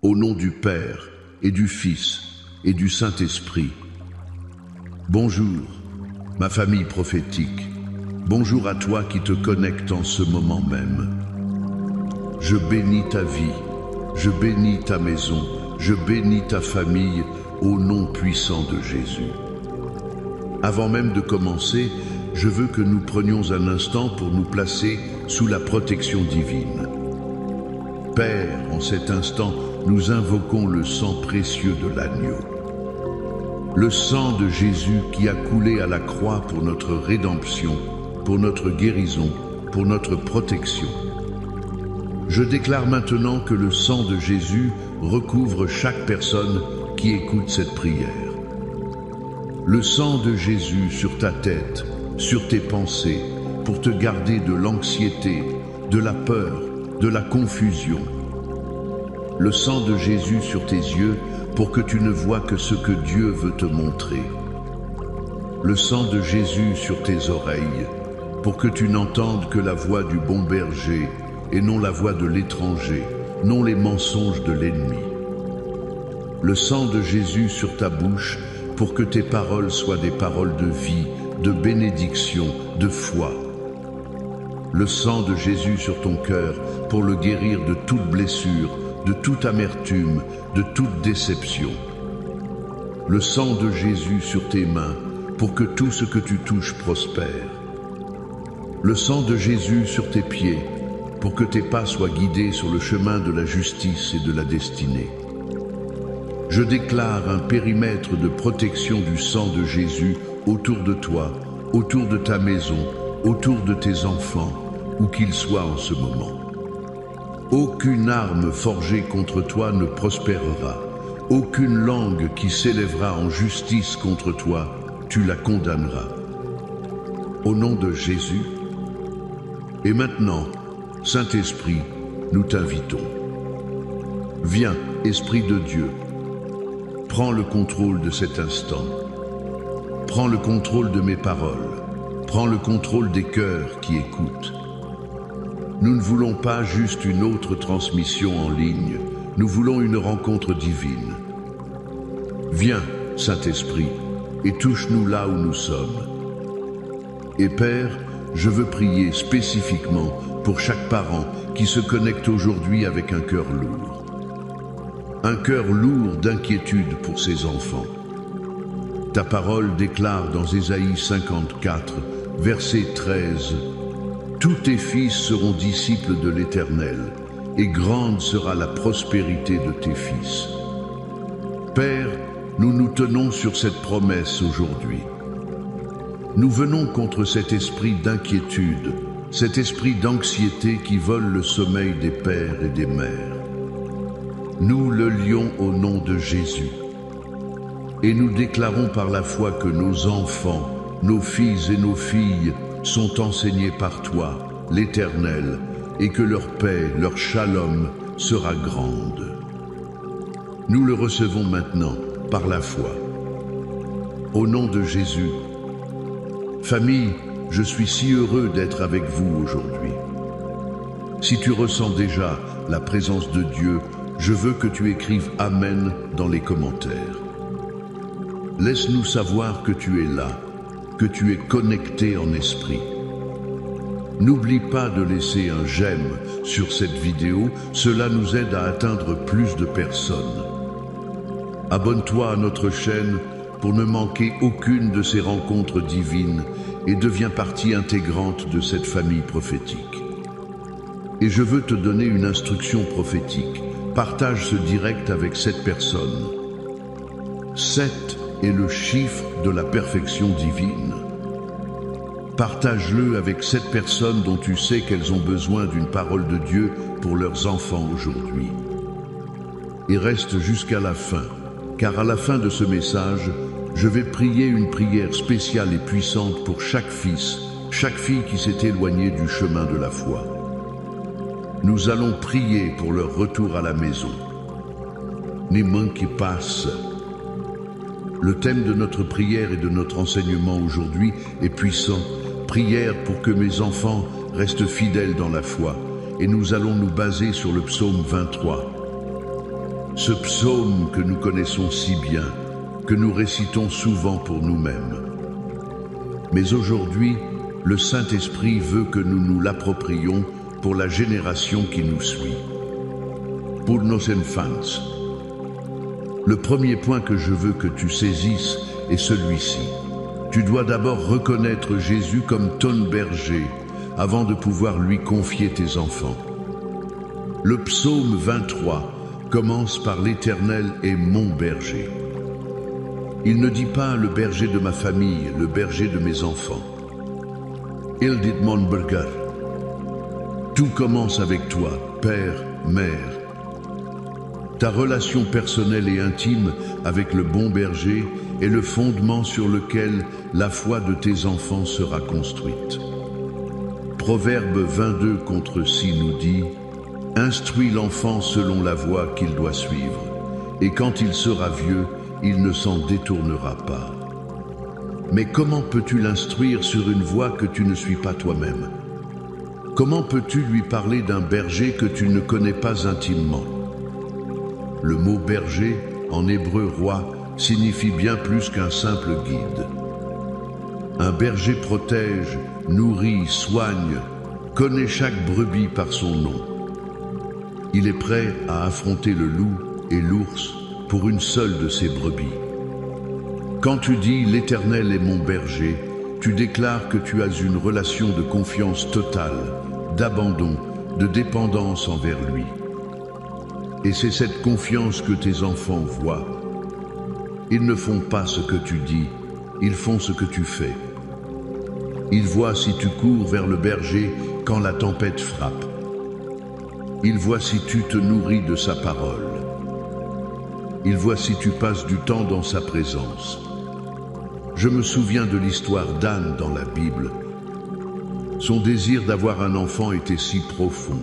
Au nom du Père, et du Fils, et du Saint-Esprit. Bonjour, ma famille prophétique. Bonjour à toi qui te connectes en ce moment même. Je bénis ta vie, je bénis ta maison, je bénis ta famille au nom puissant de Jésus. Avant même de commencer, je veux que nous prenions un instant pour nous placer sous la protection divine. Père, en cet instant, nous invoquons le sang précieux de l'agneau. Le sang de Jésus qui a coulé à la croix pour notre rédemption, pour notre guérison, pour notre protection. Je déclare maintenant que le sang de Jésus recouvre chaque personne qui écoute cette prière. Le sang de Jésus sur ta tête, sur tes pensées, pour te garder de l'anxiété, de la peur, de la confusion. Le sang de Jésus sur tes yeux pour que tu ne vois que ce que Dieu veut te montrer. Le sang de Jésus sur tes oreilles pour que tu n'entendes que la voix du bon berger et non la voix de l'étranger, non les mensonges de l'ennemi. Le sang de Jésus sur ta bouche pour que tes paroles soient des paroles de vie, de bénédiction, de foi. Le sang de Jésus sur ton cœur pour le guérir de toute blessure, de toute amertume, de toute déception. Le sang de Jésus sur tes mains pour que tout ce que tu touches prospère. Le sang de Jésus sur tes pieds pour que tes pas soient guidés sur le chemin de la justice et de la destinée. Je déclare un périmètre de protection du sang de Jésus autour de toi, autour de ta maison, autour de tes enfants, où qu'ils soient en ce moment. Aucune arme forgée contre toi ne prospérera. Aucune langue qui s'élèvera en justice contre toi, tu la condamneras. Au nom de Jésus. Et maintenant, Saint-Esprit, nous t'invitons. Viens, Esprit de Dieu. Prends le contrôle de cet instant. Prends le contrôle de mes paroles. Prends le contrôle des cœurs qui écoutent. Nous ne voulons pas juste une autre transmission en ligne, nous voulons une rencontre divine. Viens, Saint-Esprit, et touche-nous là où nous sommes. Et Père, je veux prier spécifiquement pour chaque parent qui se connecte aujourd'hui avec un cœur lourd. Un cœur lourd d'inquiétude pour ses enfants. Ta parole déclare dans Ésaïe 54, verset 13, « Tous tes fils seront disciples de l'Éternel, et grande sera la prospérité de tes fils. » Père, nous nous tenons sur cette promesse aujourd'hui. Nous venons contre cet esprit d'inquiétude, cet esprit d'anxiété qui vole le sommeil des pères et des mères. Nous le lions au nom de Jésus. Et nous déclarons par la foi que nos enfants, nos fils et nos filles sont enseignés par toi, l'Éternel, et que leur paix, leur shalom sera grande. Nous le recevons maintenant par la foi. Au nom de Jésus. Famille, je suis si heureux d'être avec vous aujourd'hui. Si tu ressens déjà la présence de Dieu, je veux que tu écrives Amen dans les commentaires. Laisse-nous savoir que tu es là, que tu es connecté en esprit. N'oublie pas de laisser un j'aime sur cette vidéo, cela nous aide à atteindre plus de personnes. Abonne-toi à notre chaîne pour ne manquer aucune de ces rencontres divines et deviens partie intégrante de cette famille prophétique. Et je veux te donner une instruction prophétique. Partage ce direct avec 7 personnes. 7 est le chiffre de la perfection divine. Partage-le avec 7 personnes dont tu sais qu'elles ont besoin d'une parole de Dieu pour leurs enfants aujourd'hui. Et reste jusqu'à la fin, car à la fin de ce message, je vais prier une prière spéciale et puissante pour chaque fils, chaque fille qui s'est éloignée du chemin de la foi. Nous allons prier pour leur retour à la maison. Les mains qui passent. Le thème de notre prière et de notre enseignement aujourd'hui est puissant. Prière pour que mes enfants restent fidèles dans la foi. Et nous allons nous baser sur le psaume 23. ce psaume que nous connaissons si bien, que nous récitons souvent pour nous-mêmes. Mais aujourd'hui, le Saint-Esprit veut que nous nous l'approprions pour la génération qui nous suit. Pour nos enfants. Le premier point que je veux que tu saisisses est celui-ci. Tu dois d'abord reconnaître Jésus comme ton berger avant de pouvoir lui confier tes enfants. Le psaume 23 commence par l'Éternel est mon berger. Il ne dit pas le berger de ma famille, le berger de mes enfants. Il dit mon berger. Tout commence avec toi, père, mère. Ta relation personnelle et intime avec le bon berger est le fondement sur lequel la foi de tes enfants sera construite. Proverbe 22 contre 6 nous dit « Instruis l'enfant selon la voie qu'il doit suivre, et quand il sera vieux, il ne s'en détournera pas. » Mais comment peux-tu l'instruire sur une voie que tu ne suis pas toi-même? Comment peux-tu lui parler d'un berger que tu ne connais pas intimement? Le mot berger, en hébreu roi, signifie bien plus qu'un simple guide. Un berger protège, nourrit, soigne, connaît chaque brebis par son nom. Il est prêt à affronter le loup et l'ours pour une seule de ses brebis. Quand tu dis « l'Éternel est mon berger », tu déclares que tu as une relation de confiance totale, d'abandon, de dépendance envers lui. Et c'est cette confiance que tes enfants voient. Ils ne font pas ce que tu dis, ils font ce que tu fais. Ils voient si tu cours vers le berger quand la tempête frappe. Ils voient si tu te nourris de sa parole. Ils voient si tu passes du temps dans sa présence. Je me souviens de l'histoire d'Anne dans la Bible. Son désir d'avoir un enfant était si profond.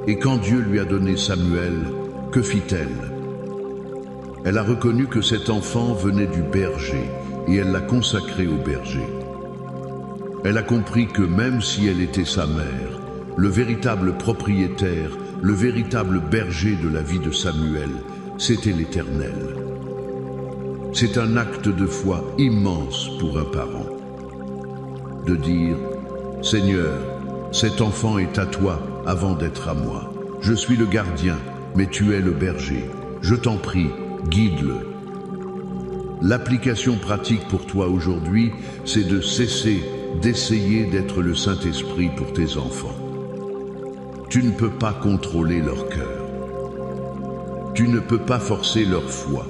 Et quand Dieu lui a donné Samuel, que fit-elle? Elle a reconnu que cet enfant venait du berger et elle l'a consacré au berger. Elle a compris que même si elle était sa mère, le véritable propriétaire, le véritable berger de la vie de Samuel, c'était l'Éternel. C'est un acte de foi immense pour un parent. De dire, Seigneur, cet enfant est à toi avant d'être à moi. Je suis le gardien, mais tu es le berger. Je t'en prie, guide-le. L'application pratique pour toi aujourd'hui, c'est de cesser d'essayer d'être le Saint-Esprit pour tes enfants. Tu ne peux pas contrôler leur cœur. Tu ne peux pas forcer leur foi.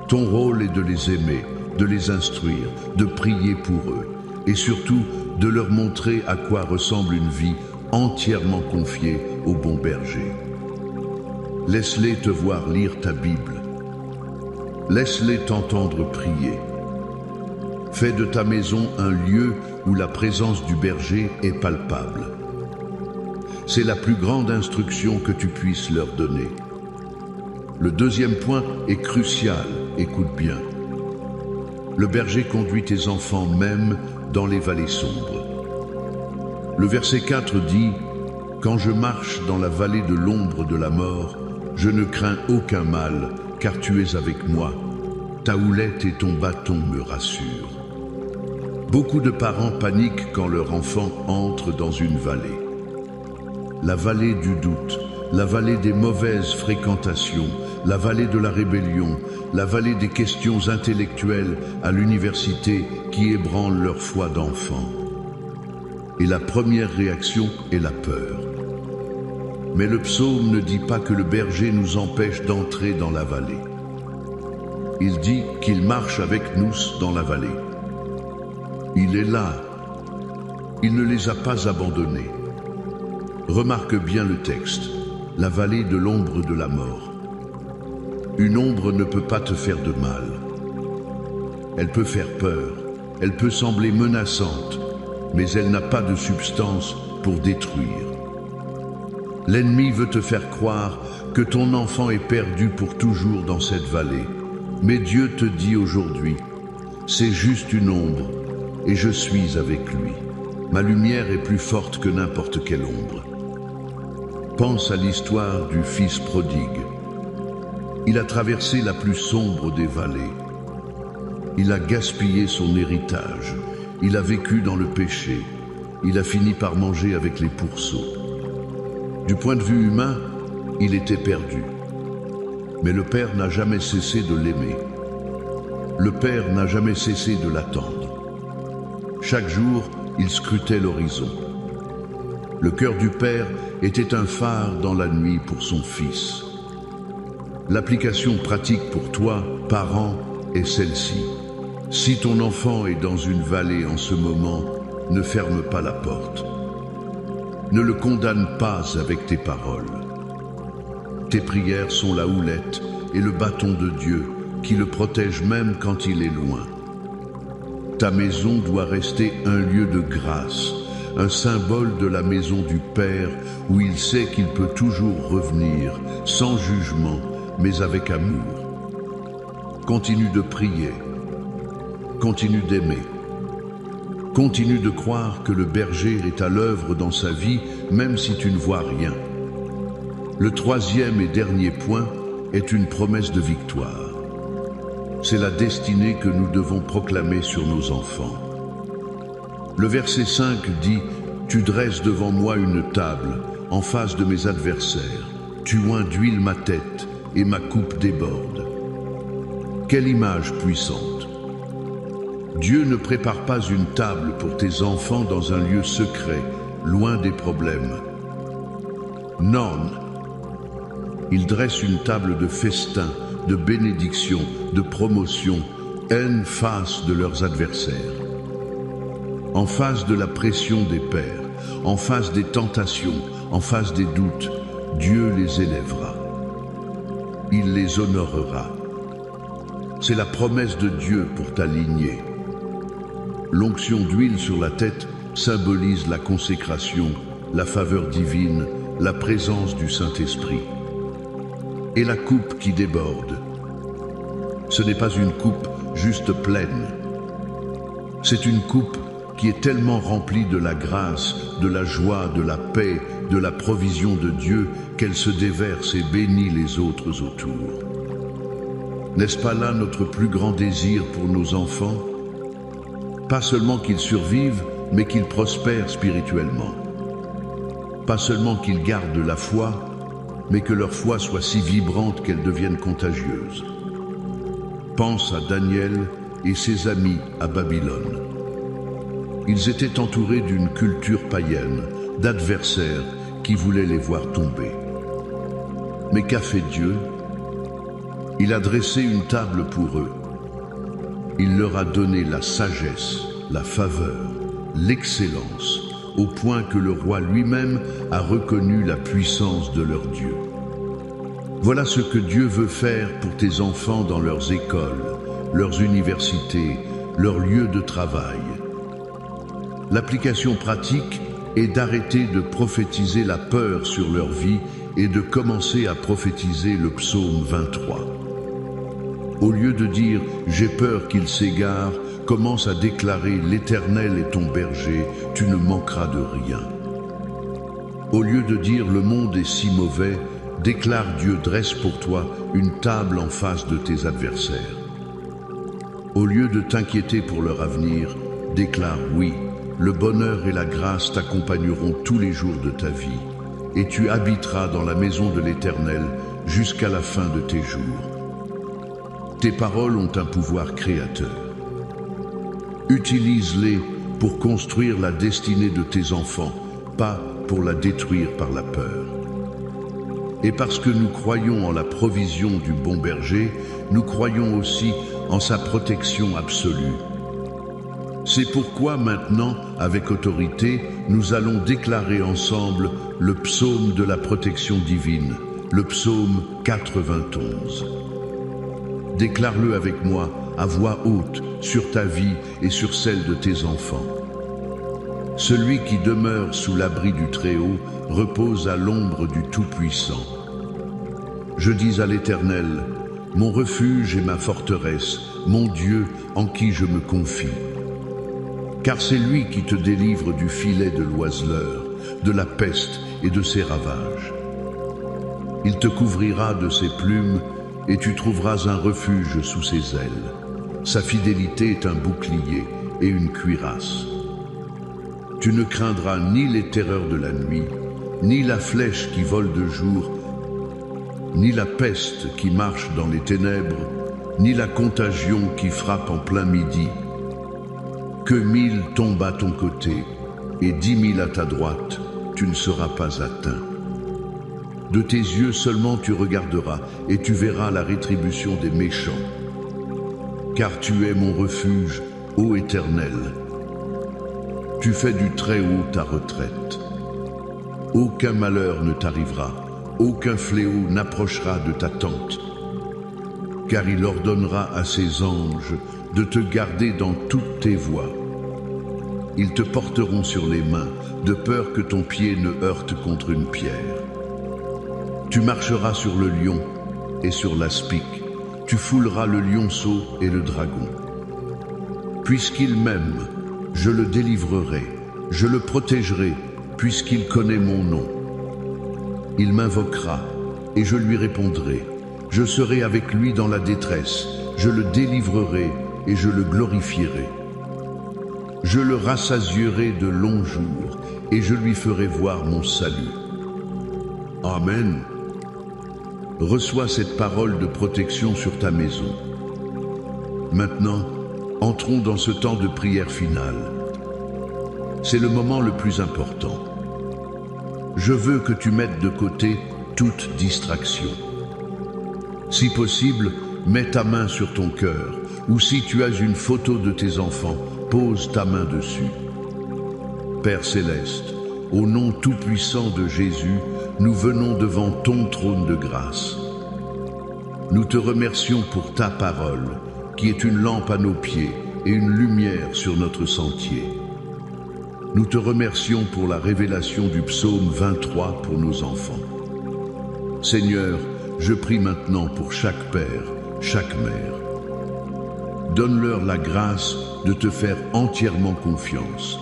Ton rôle est de les aimer, de les instruire, de prier pour eux, et surtout de leur montrer à quoi ressemble une vie entièrement confiée au bon berger. Laisse-les te voir lire ta Bible. Laisse-les t'entendre prier. Fais de ta maison un lieu où la présence du berger est palpable. C'est la plus grande instruction que tu puisses leur donner. Le deuxième point est crucial, écoute bien. Le berger conduit tes enfants même dans les vallées sombres. Le verset 4 dit « Quand je marche dans la vallée de l'ombre de la mort, je ne crains aucun mal, car tu es avec moi. Ta houlette et ton bâton me rassurent. » Beaucoup de parents paniquent quand leur enfant entre dans une vallée. La vallée du doute, la vallée des mauvaises fréquentations, la vallée de la rébellion, la vallée des questions intellectuelles à l'université qui ébranlent leur foi d'enfant. Et la première réaction est la peur. Mais le psaume ne dit pas que le berger nous empêche d'entrer dans la vallée. Il dit qu'il marche avec nous dans la vallée. Il est là. Il ne les a pas abandonnés. Remarque bien le texte, la vallée de l'ombre de la mort. Une ombre ne peut pas te faire de mal. Elle peut faire peur, elle peut sembler menaçante, mais elle n'a pas de substance pour détruire. L'ennemi veut te faire croire que ton enfant est perdu pour toujours dans cette vallée. Mais Dieu te dit aujourd'hui, c'est juste une ombre et je suis avec lui. Ma lumière est plus forte que n'importe quelle ombre. Pense à l'histoire du fils prodigue. Il a traversé la plus sombre des vallées. Il a gaspillé son héritage. Il a vécu dans le péché. Il a fini par manger avec les pourceaux. Du point de vue humain, il était perdu. Mais le Père n'a jamais cessé de l'aimer. Le Père n'a jamais cessé de l'attendre. Chaque jour, il scrutait l'horizon. Le cœur du Père était un phare dans la nuit pour son Fils. L'application pratique pour toi, parent, est celle-ci. Si ton enfant est dans une vallée en ce moment, ne ferme pas la porte. Ne le condamne pas avec tes paroles. Tes prières sont la houlette et le bâton de Dieu qui le protège même quand il est loin. Ta maison doit rester un lieu de grâce, un symbole de la maison du Père où il sait qu'il peut toujours revenir, sans jugement, mais avec amour. Continue de prier, continue d'aimer, continue de croire que le berger est à l'œuvre dans sa vie, même si tu ne vois rien. Le troisième et dernier point est une promesse de victoire. C'est la destinée que nous devons proclamer sur nos enfants. Le verset 5 dit « Tu dresses devant moi une table en face de mes adversaires. Tu oins d'huile ma tête et ma coupe déborde. » Quelle image puissante! Dieu ne prépare pas une table pour tes enfants dans un lieu secret, loin des problèmes. Non, il dresse une table de festin, de bénédiction, de promotion, en face de leurs adversaires. En face de la pression des pères, en face des tentations, en face des doutes, Dieu les élèvera. Il les honorera. C'est la promesse de Dieu pour ta lignée. L'onction d'huile sur la tête symbolise la consécration, la faveur divine, la présence du Saint-Esprit. Et la coupe qui déborde. Ce n'est pas une coupe juste pleine. C'est une coupe qui est tellement remplie de la grâce, de la joie, de la paix, de la provision de Dieu qu'elle se déverse et bénit les autres autour. N'est-ce pas là notre plus grand désir pour nos enfants? Pas seulement qu'ils survivent, mais qu'ils prospèrent spirituellement. Pas seulement qu'ils gardent la foi, mais que leur foi soit si vibrante qu'elle devienne contagieuse. Pense à Daniel et ses amis à Babylone. Ils étaient entourés d'une culture païenne, d'adversaires qui voulaient les voir tomber. Mais qu'a fait Dieu? Il a dressé une table pour eux. Il leur a donné la sagesse, la faveur, l'excellence, au point que le roi lui-même a reconnu la puissance de leur Dieu. Voilà ce que Dieu veut faire pour tes enfants dans leurs écoles, leurs universités, leurs lieux de travail. L'application pratique est d'arrêter de prophétiser la peur sur leur vie et de commencer à prophétiser le psaume 23. Au lieu de dire « j'ai peur qu'il s'égare », commence à déclarer « l'Éternel est ton berger, tu ne manqueras de rien ». Au lieu de dire « le monde est si mauvais », déclare « Dieu dresse pour toi une table en face de tes adversaires ». Au lieu de t'inquiéter pour leur avenir, déclare « oui, le bonheur et la grâce t'accompagneront tous les jours de ta vie, et tu habiteras dans la maison de l'Éternel jusqu'à la fin de tes jours. » Tes paroles ont un pouvoir créateur. Utilise-les pour construire la destinée de tes enfants, pas pour la détruire par la peur. Et parce que nous croyons en la provision du bon berger, nous croyons aussi en sa protection absolue. C'est pourquoi maintenant, avec autorité, nous allons déclarer ensemble le psaume de la protection divine, le psaume 91. Déclare-le avec moi, à voix haute, sur ta vie et sur celle de tes enfants. Celui qui demeure sous l'abri du Très-Haut repose à l'ombre du Tout-Puissant. Je dis à l'Éternel, mon refuge et ma forteresse, mon Dieu en qui je me confie. Car c'est lui qui te délivre du filet de l'oiseleur, de la peste et de ses ravages. Il te couvrira de ses plumes et tu trouveras un refuge sous ses ailes. Sa fidélité est un bouclier et une cuirasse. Tu ne craindras ni les terreurs de la nuit, ni la flèche qui vole de jour, ni la peste qui marche dans les ténèbres, ni la contagion qui frappe en plein midi. Que 1000 tombent à ton côté et 10 000 à ta droite, tu ne seras pas atteint. De tes yeux seulement tu regarderas et tu verras la rétribution des méchants. Car tu es mon refuge, ô Éternel. Tu fais du Très-Haut ta retraite. Aucun malheur ne t'arrivera, aucun fléau n'approchera de ta tente. Car il ordonnera à ses anges de te garder dans toutes tes voies. Ils te porteront sur les mains, de peur que ton pied ne heurte contre une pierre. Tu marcheras sur le lion et sur l'aspic, tu fouleras le lionceau et le dragon. Puisqu'il m'aime, je le délivrerai, je le protégerai, puisqu'il connaît mon nom. Il m'invoquera et je lui répondrai. Je serai avec lui dans la détresse, je le délivrerai et je le glorifierai. Je le rassasierai de longs jours et je lui ferai voir mon salut. Amen. Reçois cette parole de protection sur ta maison. Maintenant, entrons dans ce temps de prière finale. C'est le moment le plus important. Je veux que tu mettes de côté toute distraction. Si possible, mets ta main sur ton cœur, ou si tu as une photo de tes enfants, pose ta main dessus. Père Céleste, au nom tout-puissant de Jésus, nous venons devant ton trône de grâce. Nous te remercions pour ta parole, qui est une lampe à nos pieds et une lumière sur notre sentier. Nous te remercions pour la révélation du psaume 23 pour nos enfants. Seigneur, je prie maintenant pour chaque père, chaque mère. Donne-leur la grâce de te faire entièrement confiance.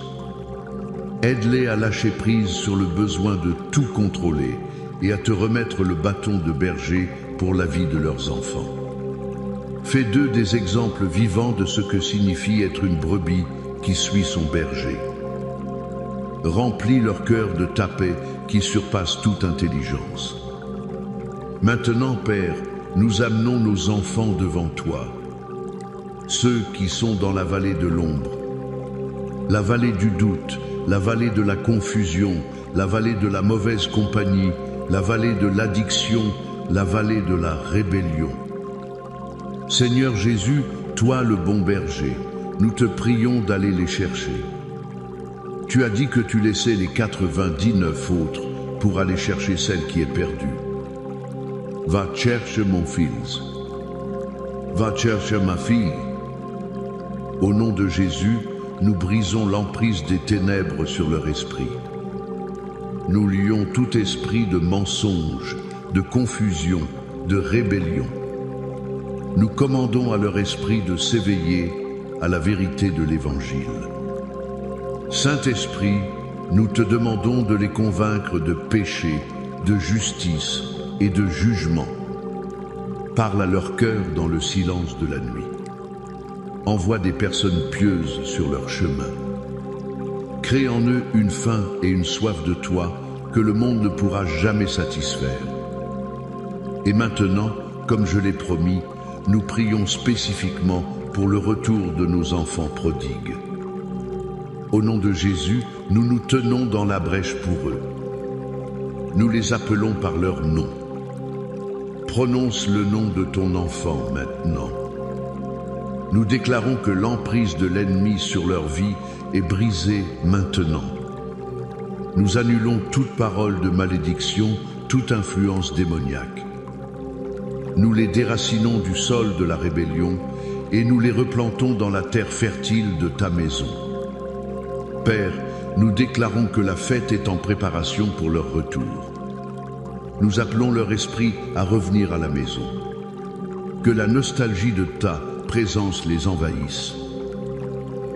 Aide-les à lâcher prise sur le besoin de tout contrôler et à te remettre le bâton de berger pour la vie de leurs enfants. Fais d'eux des exemples vivants de ce que signifie être une brebis qui suit son berger. Remplis leur cœur de ta paix qui surpasse toute intelligence. Maintenant, Père, nous amenons nos enfants devant toi, ceux qui sont dans la vallée de l'ombre, la vallée du doute, la vallée de la confusion, la vallée de la mauvaise compagnie, la vallée de l'addiction, la vallée de la rébellion. Seigneur Jésus, toi le bon berger, nous te prions d'aller les chercher. Tu as dit que tu laissais les 99 autres pour aller chercher celle qui est perdue. Va chercher mon fils. Va chercher ma fille. Au nom de Jésus, nous brisons l'emprise des ténèbres sur leur esprit. Nous lions tout esprit de mensonge, de confusion, de rébellion. Nous commandons à leur esprit de s'éveiller à la vérité de l'Évangile. Saint-Esprit, nous te demandons de les convaincre de péché, de justice et de jugement. Parle à leur cœur dans le silence de la nuit. Envoie des personnes pieuses sur leur chemin. Crée en eux une faim et une soif de toi que le monde ne pourra jamais satisfaire. Et maintenant, comme je l'ai promis, nous prions spécifiquement pour le retour de nos enfants prodigues. Au nom de Jésus, nous nous tenons dans la brèche pour eux. Nous les appelons par leur nom. Prononce le nom de ton enfant maintenant. Nous déclarons que l'emprise de l'ennemi sur leur vie est brisée maintenant. Nous annulons toute parole de malédiction, toute influence démoniaque. Nous les déracinons du sol de la rébellion et nous les replantons dans la terre fertile de ta maison. Père, nous déclarons que la fête est en préparation pour leur retour. Nous appelons leur esprit à revenir à la maison. Que la nostalgie de ta présence les envahisse.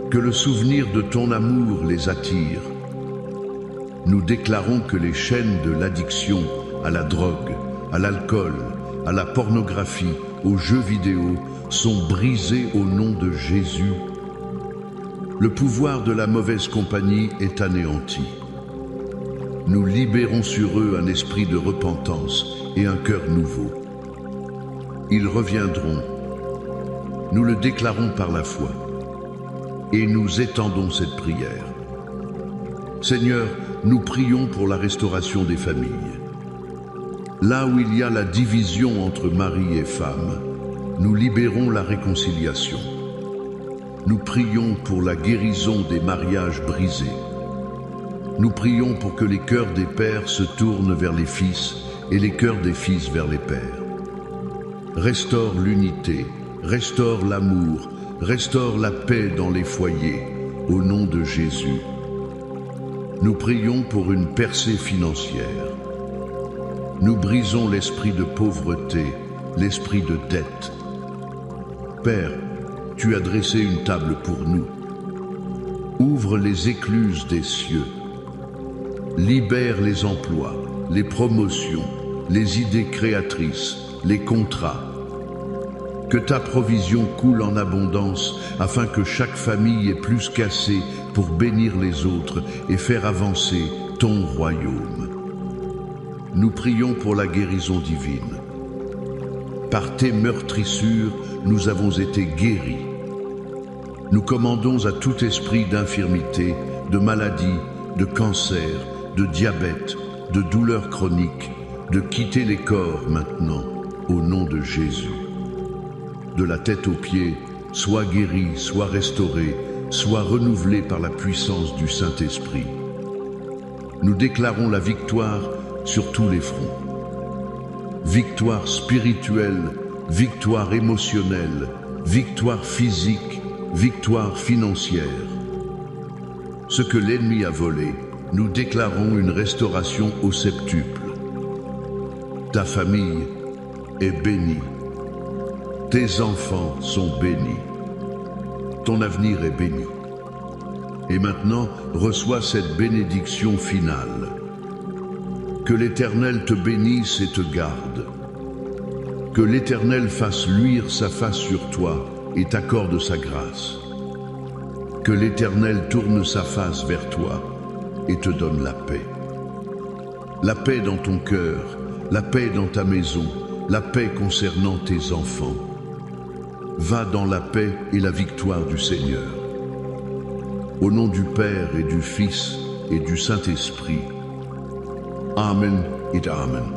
Que le souvenir de ton amour les attire. Nous déclarons que les chaînes de l'addiction à la drogue, à l'alcool, à la pornographie, aux jeux vidéo sont brisés au nom de Jésus. Le pouvoir de la mauvaise compagnie est anéanti. Nous libérons sur eux un esprit de repentance et un cœur nouveau. Ils reviendront. Nous le déclarons par la foi. Et nous étendons cette prière. Seigneur, nous prions pour la restauration des familles. Là où il y a la division entre mari et femme, nous libérons la réconciliation. Nous prions pour la guérison des mariages brisés. Nous prions pour que les cœurs des pères se tournent vers les fils et les cœurs des fils vers les pères. Restaure l'unité, restaure l'amour, restaure la paix dans les foyers, au nom de Jésus. Nous prions pour une percée financière. Nous brisons l'esprit de pauvreté, l'esprit de dette. Père, tu as dressé une table pour nous. Ouvre les écluses des cieux. Libère les emplois, les promotions, les idées créatrices, les contrats. Que ta provision coule en abondance afin que chaque famille ait plus qu'assez pour bénir les autres et faire avancer ton royaume. Nous prions pour la guérison divine. Par tes meurtrissures, nous avons été guéris. Nous commandons à tout esprit d'infirmité, de maladie, de cancer, de diabète, de douleurs chroniques, de quitter les corps maintenant, au nom de Jésus. De la tête aux pieds, sois guéri, sois restauré, sois renouvelé par la puissance du Saint-Esprit. Nous déclarons la victoire sur tous les fronts. Victoire spirituelle, victoire émotionnelle, victoire physique, victoire financière. Ce que l'ennemi a volé, nous déclarons une restauration au septuple. Ta famille est bénie. Tes enfants sont bénis. Ton avenir est béni. Et maintenant, reçois cette bénédiction finale. Que l'Éternel te bénisse et te garde. Que l'Éternel fasse luire sa face sur toi et t'accorde sa grâce. Que l'Éternel tourne sa face vers toi et te donne la paix. La paix dans ton cœur, la paix dans ta maison, la paix concernant tes enfants. Va dans la paix et la victoire du Seigneur. Au nom du Père et du Fils et du Saint-Esprit. Amen et Amen.